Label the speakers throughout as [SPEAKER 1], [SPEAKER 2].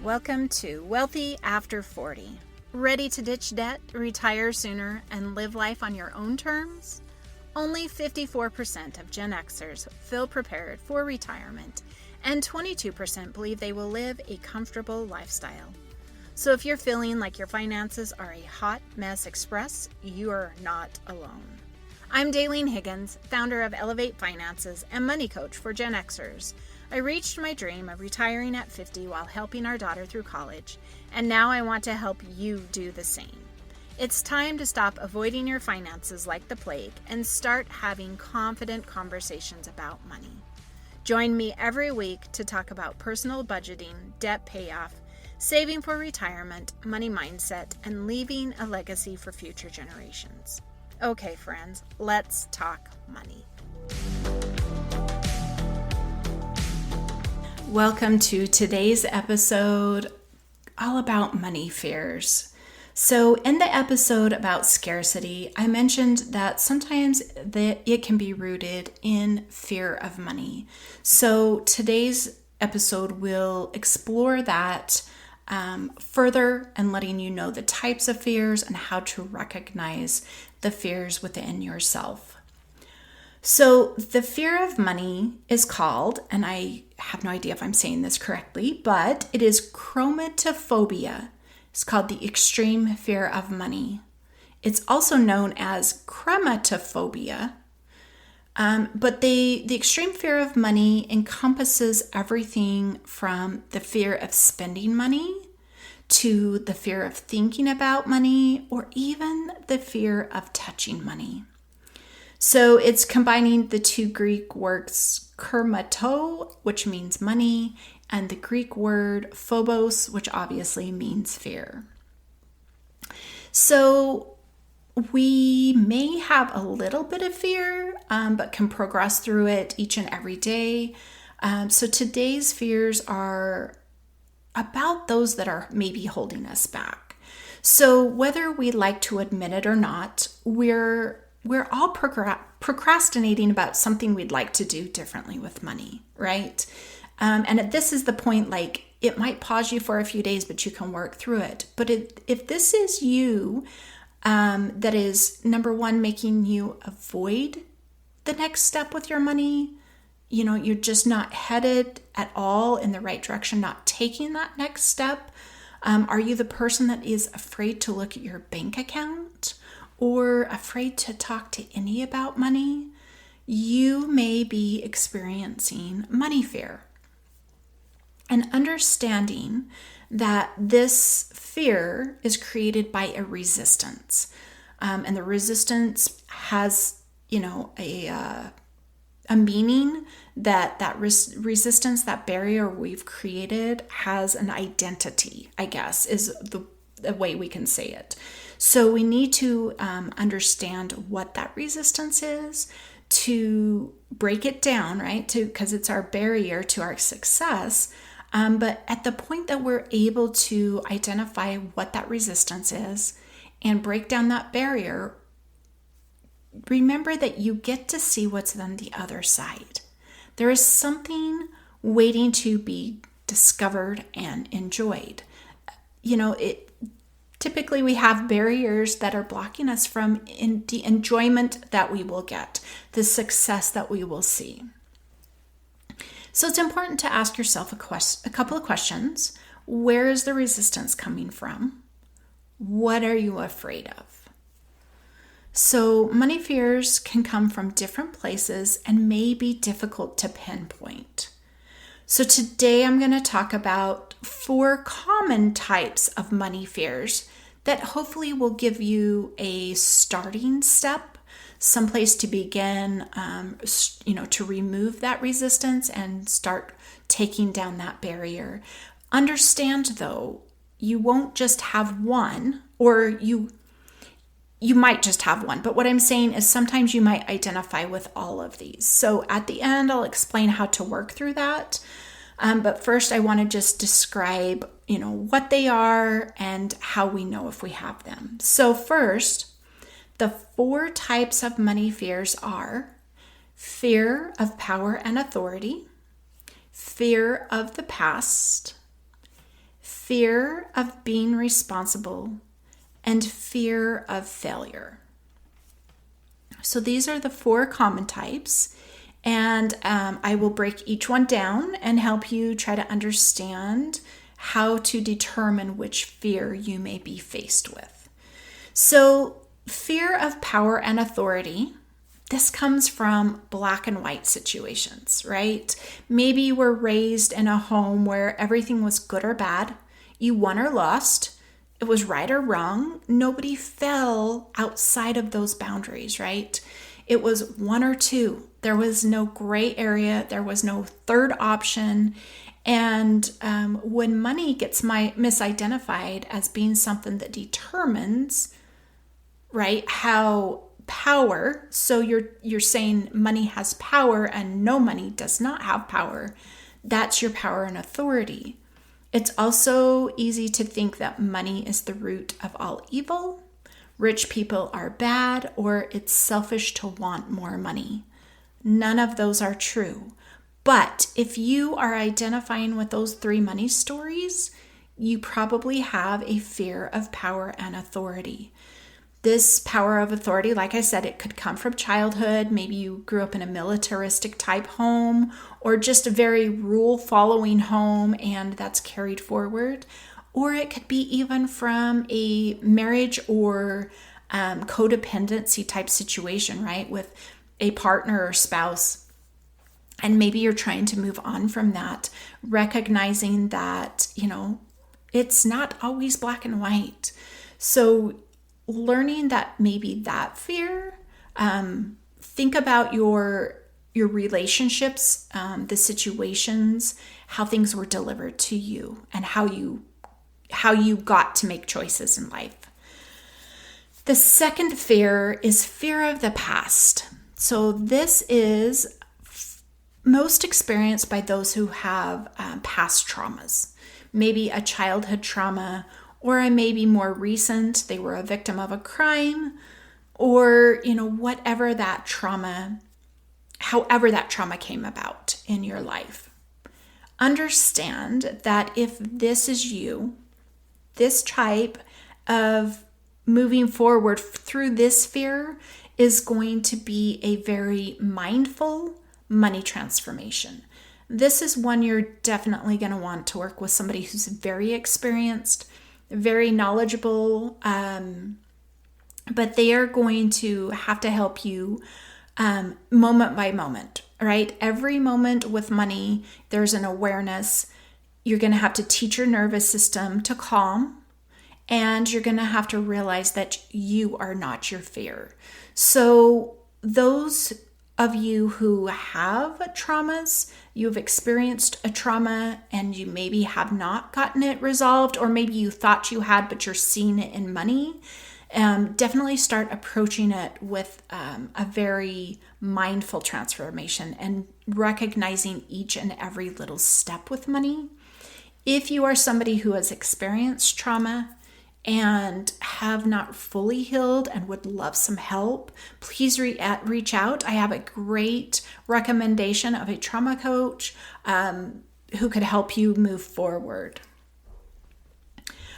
[SPEAKER 1] Welcome to Wealthy After 40. Ready to ditch debt, retire sooner, and live life on your own terms? Only 54% of Gen Xers feel prepared for retirement, and 22% believe they will live a comfortable lifestyle. So if you're feeling like your finances are a hot mess express, you are not alone. I'm Daylene Higgins, founder of Elevate Finances and money coach for Gen Xers. I reached my dream of retiring at 50 while helping our daughter through college, and now I want to help you do the same. It's time to stop avoiding your finances like the plague and start having confident conversations about money. Join me every week to talk about personal budgeting, debt payoff, saving for retirement, money mindset, and leaving a legacy for future generations. Okay, friends, let's talk money. Welcome to today's episode all about money fears. So in the episode about scarcity, I mentioned that sometimes it can be rooted in fear of money. So today's episode will explore that further and letting you know the types of fears and how to recognize the fears within yourself. So the fear of money is called, and I have no idea if I'm saying this correctly, but it is Chrometophobia. It's called the extreme fear of money. It's also known as Chrometophobia. But the extreme fear of money encompasses everything from the fear of spending money to the fear of thinking about money or even the fear of touching money. So it's combining the two Greek words chromato, which means money, and the Greek word phobos, which obviously means fear. So we may have a little bit of fear, but can progress through it each and every day. So today's fears are about those that are maybe holding us back. So whether we like to admit it or not, we're all procrastinating about something we'd like to do differently with money, right? And this is the point, like it might pause you for a few days, but you can work through it. But if this is you, that is, number one, making you avoid the next step with your money, you're just not headed at all in the right direction, not taking that next step. Are you the person that is afraid to look at your bank account or afraid to talk to any about money? You may be experiencing money fear. And understanding that this fear is created by a resistance. And the resistance has, a meaning that resistance, that barrier we've created has an identity, I guess, is the way we can say it. So we need to understand what that resistance is to break it down, right? Because it's our barrier to our success. But at the point that we're able to identify what that resistance is and break down that barrier, remember that you get to see what's on the other side. There is something waiting to be discovered and enjoyed. Typically, we have barriers that are blocking us from the enjoyment that we will get, the success that we will see. So it's important to ask yourself a couple of questions. Where is the resistance coming from? What are you afraid of? So money fears can come from different places and may be difficult to pinpoint. So today I'm going to talk about 4 common types of money fears that hopefully will give you a starting step, someplace to begin, to remove that resistance and start taking down that barrier. Understand though, you won't just have one, or you might just have one, but what I'm saying is sometimes you might identify with all of these. So at the end, I'll explain how to work through that. But first, I want to just describe, what they are and how we know if we have them. So first, the 4 types of money fears are fear of power and authority, fear of the past, fear of being responsible, and fear of failure. So these are the 4 common types, and I will break each one down and help you try to understand how to determine which fear you may be faced with. So fear of power and authority, this comes from black and white situations, right? Maybe you were raised in a home where everything was good or bad, you won or lost, it was right or wrong. Nobody fell outside of those boundaries, right? It was 1 or 2. There was no gray area. There was no third option. And when money gets misidentified as being something that determines, right, how power, so you're saying money has power and no, money does not have power. That's your power and authority. It's also easy to think that money is the root of all evil, rich people are bad, or it's selfish to want more money. None of those are true. But if you are identifying with those 3 money stories, you probably have a fear of power and authority. This power of authority, like I said, it could come from childhood. Maybe you grew up in a militaristic type home or just a very rule following home, and that's carried forward. Or it could be even from a marriage or codependency type situation, right? With a partner or spouse. And maybe you're trying to move on from that, recognizing that, it's not always black and white. So learning that maybe that fear, think about your relationships, the situations, how things were delivered to you, and how you got to make choices in life. The second fear is fear of the past. So this is most experienced by those who have past traumas, maybe a childhood trauma, or a maybe more recent, they were a victim of a crime, or, whatever that trauma, however that trauma came about in your life. Understand that if this is you, this type of moving forward through this fear is going to be a very mindful money transformation. This is one you're definitely going to want to work with somebody who's very experienced, very knowledgeable, but they are going to have to help you moment by moment, right? Every moment with money, there's an awareness. You're going to have to teach your nervous system to calm, and you're going to have to realize that you are not your fear. So those of you who have traumas, you've experienced a trauma and you maybe have not gotten it resolved, or maybe you thought you had, but you're seeing it in money, definitely start approaching it with a very mindful transformation and recognizing each and every little step with money. If you are somebody who has experienced trauma and have not fully healed and would love some help, please reach out. I have a great recommendation of a trauma coach who could help you move forward.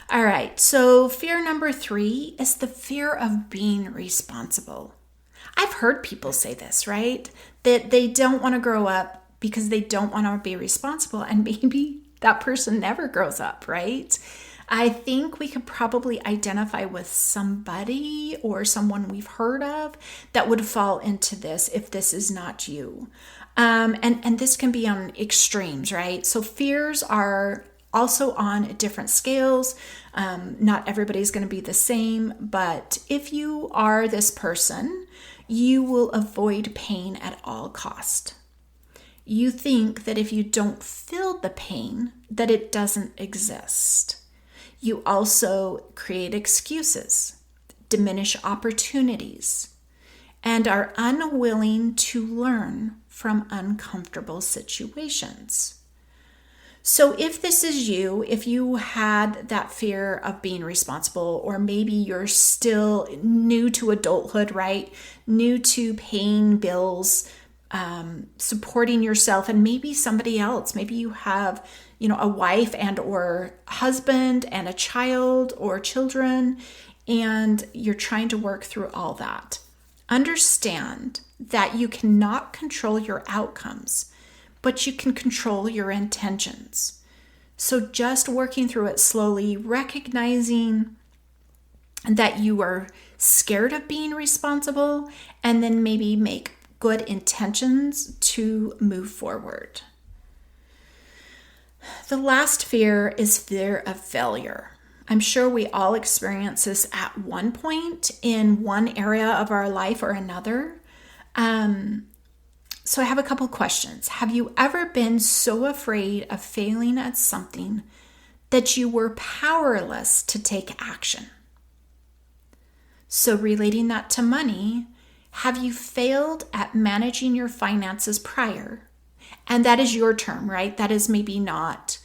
[SPEAKER 1] All right, so fear number 3 is the fear of being responsible. I've heard people say this, right? That they don't want to grow up because they don't want to be responsible, and maybe that person never grows up, right? I think we could probably identify with somebody or someone we've heard of that would fall into this if this is not you. And this can be on extremes, right? So fears are also on different scales. Not everybody's going to be the same, but if you are this person, you will avoid pain at all cost. You think that if you don't feel the pain, that it doesn't exist. You also create excuses, diminish opportunities, and are unwilling to learn from uncomfortable situations. So if this is you, if you had that fear of being responsible, or maybe you're still new to adulthood, right? New to paying bills, supporting yourself and maybe somebody else. Maybe you have, a wife and or husband and a child or children, and you're trying to work through all that. Understand that you cannot control your outcomes, but you can control your intentions. So just working through it slowly, recognizing that you are scared of being responsible, and then maybe make good intentions to move forward. The last fear is fear of failure. I'm sure we all experience this at one point in one area of our life or another. So I have a couple questions. Have you ever been so afraid of failing at something that you were powerless to take action? So relating that to money, have you failed at managing your finances prior? And that is your term, right? That is maybe not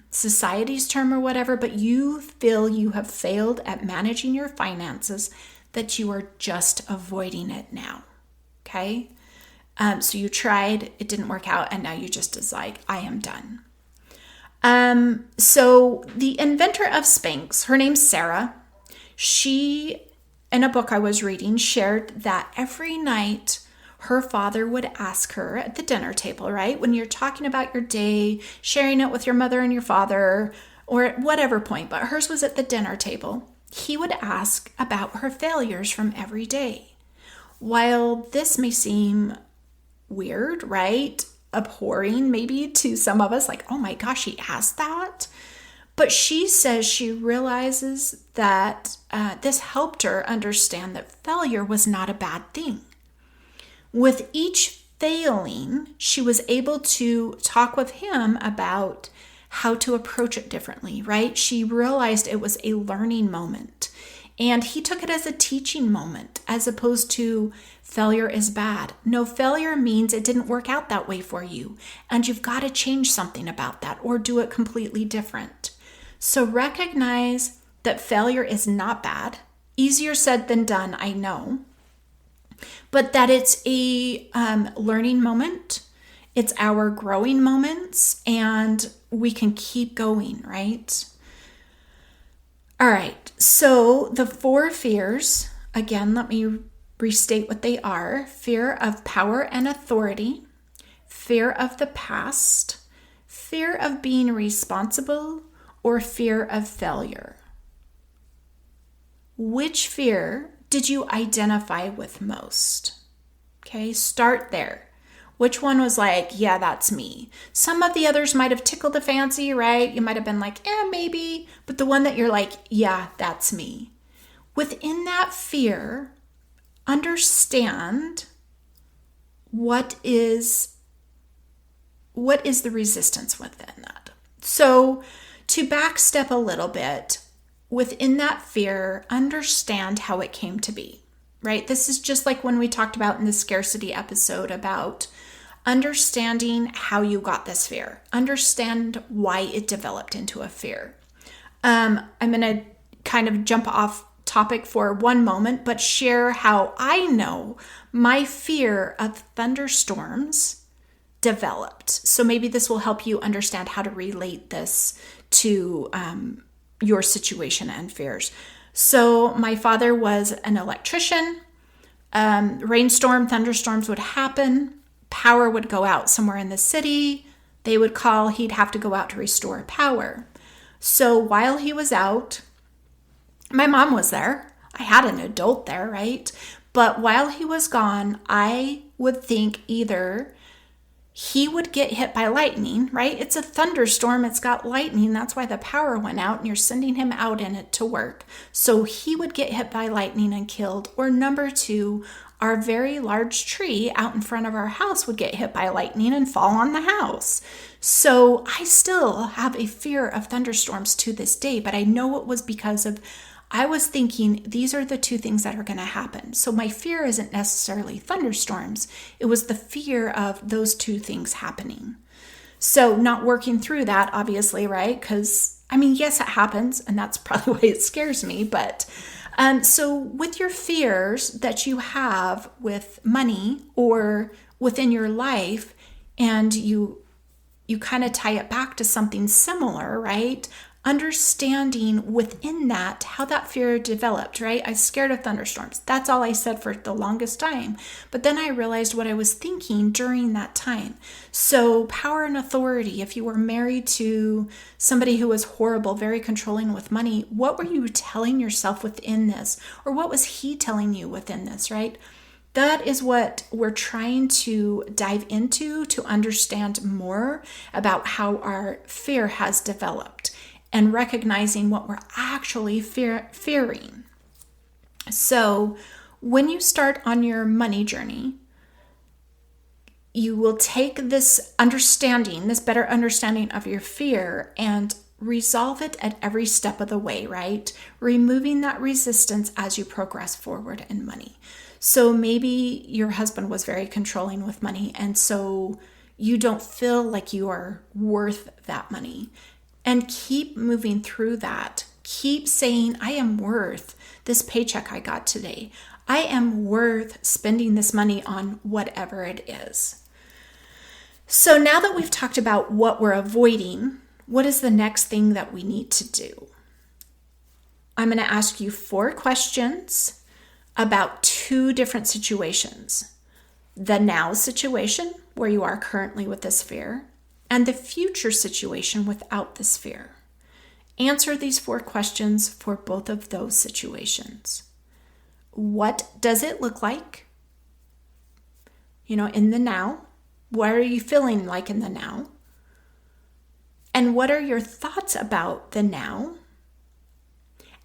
[SPEAKER 1] society's term or whatever, but you feel you have failed at managing your finances, that you are just avoiding it now. Okay? So you tried, it didn't work out, and now you just is like, I am done. So the inventor of Spanx, her name's Sarah. She, in a book I was reading, shared that every night her father would ask her at the dinner table, right? When you're talking about your day, sharing it with your mother and your father, or at whatever point, but hers was at the dinner table. He would ask about her failures from every day. While this may seem weird, right? Abhorring maybe to some of us, like, oh my gosh, he asked that. But she says she realizes that this helped her understand that failure was not a bad thing. With each failing, she was able to talk with him about how to approach it differently, right? She realized it was a learning moment, and he took it as a teaching moment as opposed to failure is bad. No, failure means it didn't work out that way for you, and you've got to change something about that or do it completely different. So recognize that failure is not bad. Easier said than done, I know. But that it's a learning moment. It's our growing moments, and we can keep going, right? All right, so the 4 fears, again, let me restate what they are. Fear of power and authority, fear of the past, fear of being responsible, or fear of failure. Which fear did you identify with most? Okay, start there. Which one was like, yeah, that's me? Some of the others might have tickled the fancy, right? You might have been like, maybe. But the one that you're like, yeah, that's me. Within that fear, understand what is the resistance within that. So to backstep a little bit, within that fear, understand how it came to be, right? This is just like when we talked about in the scarcity episode about understanding how you got this fear. Understand why it developed into a fear. I'm going to kind of jump off topic for one moment, but share how I know my fear of thunderstorms developed. So maybe this will help you understand how to relate this to your situation and fears. So my father was an electrician. Rainstorm, thunderstorms would happen. Power would go out somewhere in the city. They would call, he'd have to go out to restore power. So while he was out, my mom was there. I had an adult there, right? But while he was gone, I would think either he would get hit by lightning, right? It's a thunderstorm. It's got lightning. That's why the power went out and you're sending him out in it to work. So he would get hit by lightning and killed. Or number 2, our very large tree out in front of our house would get hit by lightning and fall on the house. So I still have a fear of thunderstorms to this day, but I know it was because of I was thinking these are the 2 things that are going to happen. So my fear isn't necessarily thunderstorms. It was the fear of those 2 things happening. So not working through that, obviously, right? Because, yes, it happens, and that's probably why it scares me. But so with your fears that you have with money or within your life, and you kind of tie it back to something similar, right? Understanding within that how that fear developed, right? I'm scared of thunderstorms. That's all I said for the longest time. But then I realized what I was thinking during that time. So power and authority, if you were married to somebody who was horrible, very controlling with money, what were you telling yourself within this? Or what was he telling you within this, right? That is what we're trying to dive into to understand more about how our fear has developed and recognizing what we're actually fearing. So when you start on your money journey, you will take this understanding, this better understanding of your fear, and resolve it at every step of the way, right? Removing that resistance as you progress forward in money. So maybe your husband was very controlling with money, and so you don't feel like you are worth that money. And keep moving through that. Keep saying, I am worth this paycheck I got today. I am worth spending this money on whatever it is. So now that we've talked about what we're avoiding, what is the next thing that we need to do? I'm going to ask you 4 questions about 2 different situations. The now situation, where you are currently with this fear, and the future situation without this fear. Answer these 4 questions for both of those situations. What does it look like? In the now. What are you feeling like in the now? And what are your thoughts about the now?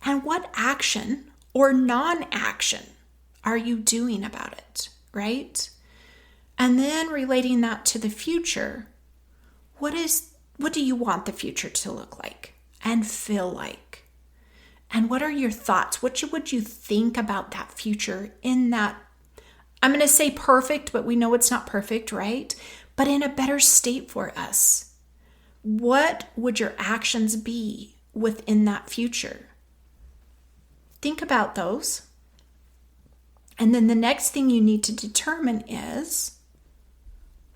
[SPEAKER 1] And what action or non-action are you doing about it, right? And then relating that to the future. What do you want the future to look like and feel like? And what are your thoughts? What would you think about that future in that, I'm going to say perfect, but we know it's not perfect, right? But in a better state for us. What would your actions be within that future? Think about those. And then the next thing you need to determine is,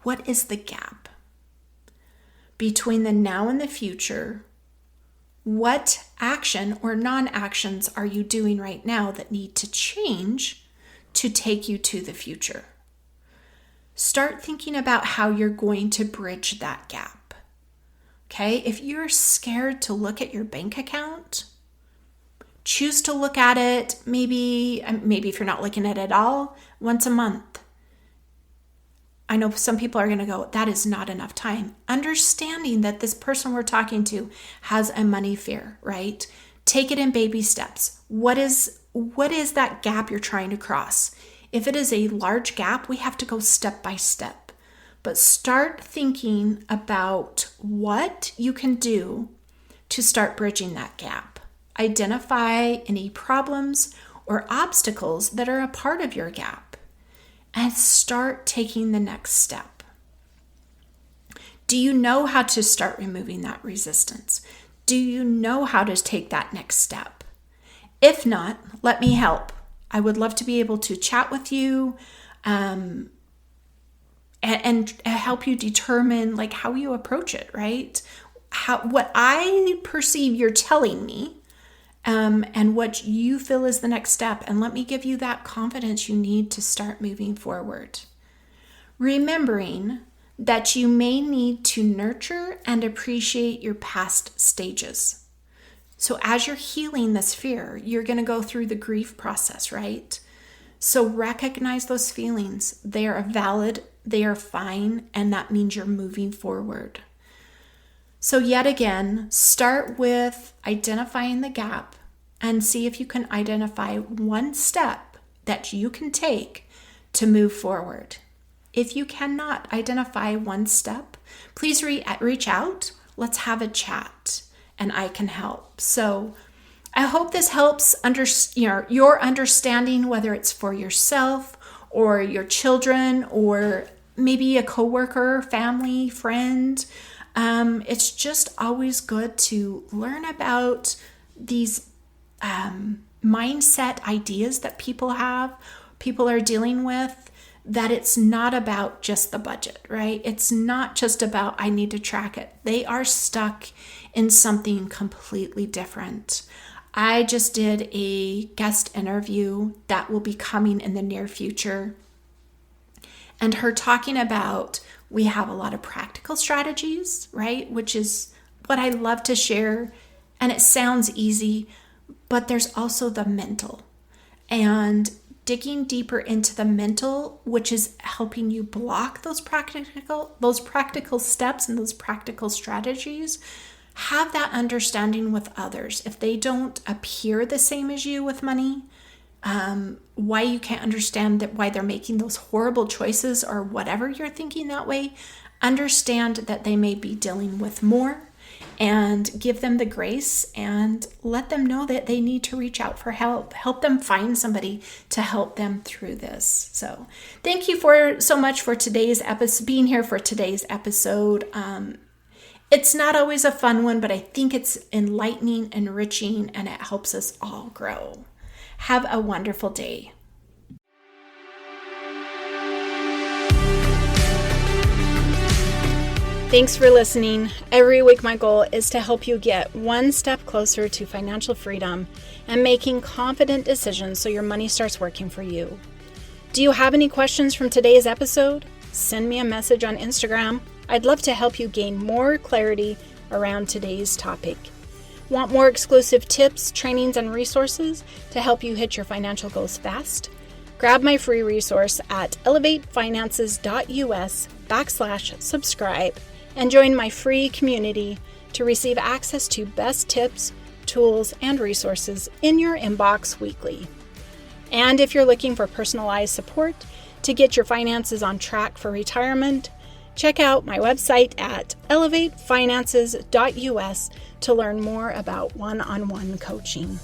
[SPEAKER 1] what is the gap between the now and the future? What action or non-actions are you doing right now that need to change to take you to the future? Start thinking about how you're going to bridge that gap. Okay, if you're scared to look at your bank account, choose to look at it maybe if you're not looking at it at all, once a month. I know some people are going to go, that is not enough time. Understanding that this person we're talking to has a money fear, right? Take it in baby steps. What is that gap you're trying to cross? If it is a large gap, we have to go step by step. But start thinking about what you can do to start bridging that gap. Identify any problems or obstacles that are a part of your gap. And start taking the next step. Do you know how to start removing that resistance? Do you know how to take that next step? If not, let me help. I would love to be able to chat with you and help you determine how you approach it, right? What I perceive you're telling me and what you feel is the next step. And let me give you that confidence you need to start moving forward. Remembering that you may need to nurture and appreciate your past stages. So as you're healing this fear, you're going to go through the grief process, right? So recognize those feelings. They are valid, they are fine, and that means you're moving forward. So yet again, start with identifying the gap and see if you can identify one step that you can take to move forward. If you cannot identify one step, please reach out. Let's have a chat and I can help. So I hope this helps your understanding, whether it's for yourself or your children or maybe a coworker, family, friend. It's just always good to learn about these mindset ideas that people are dealing with that it's not about just the budget, right? It's not just about I need to track it. They are stuck in something completely different. I just did a guest interview that will be coming in the near future. And her talking about, we have a lot of practical strategies, right? Which is what I love to share. And it sounds easy, but there's also the mental. And digging deeper into the mental, which is helping you block those practical steps and those practical strategies. Have that understanding with others. If they don't appear the same as you with money, why you can't understand that, why they're making those horrible choices or whatever you're thinking that way, understand that they may be dealing with more, and give them the grace and let them know that they need to reach out for help. Help them find somebody to help them through this. So thank you so much for today's episode, being here for today's episode. It's not always a fun one, but I think it's enlightening, enriching, and it helps us all grow. Have a wonderful day. Thanks for listening. Every week my goal is to help you get one step closer to financial freedom and making confident decisions so your money starts working for you. Do you have any questions from today's episode? Send me a message on Instagram. I'd love to help you gain more clarity around today's topic. Want more exclusive tips, trainings, and resources to help you hit your financial goals fast? Grab my free resource at elevatefinances.us/subscribe and join my free community to receive access to best tips, tools, and resources in your inbox weekly. And if you're looking for personalized support to get your finances on track for retirement, check out my website at elevatefinances.us to learn more about one-on-one coaching.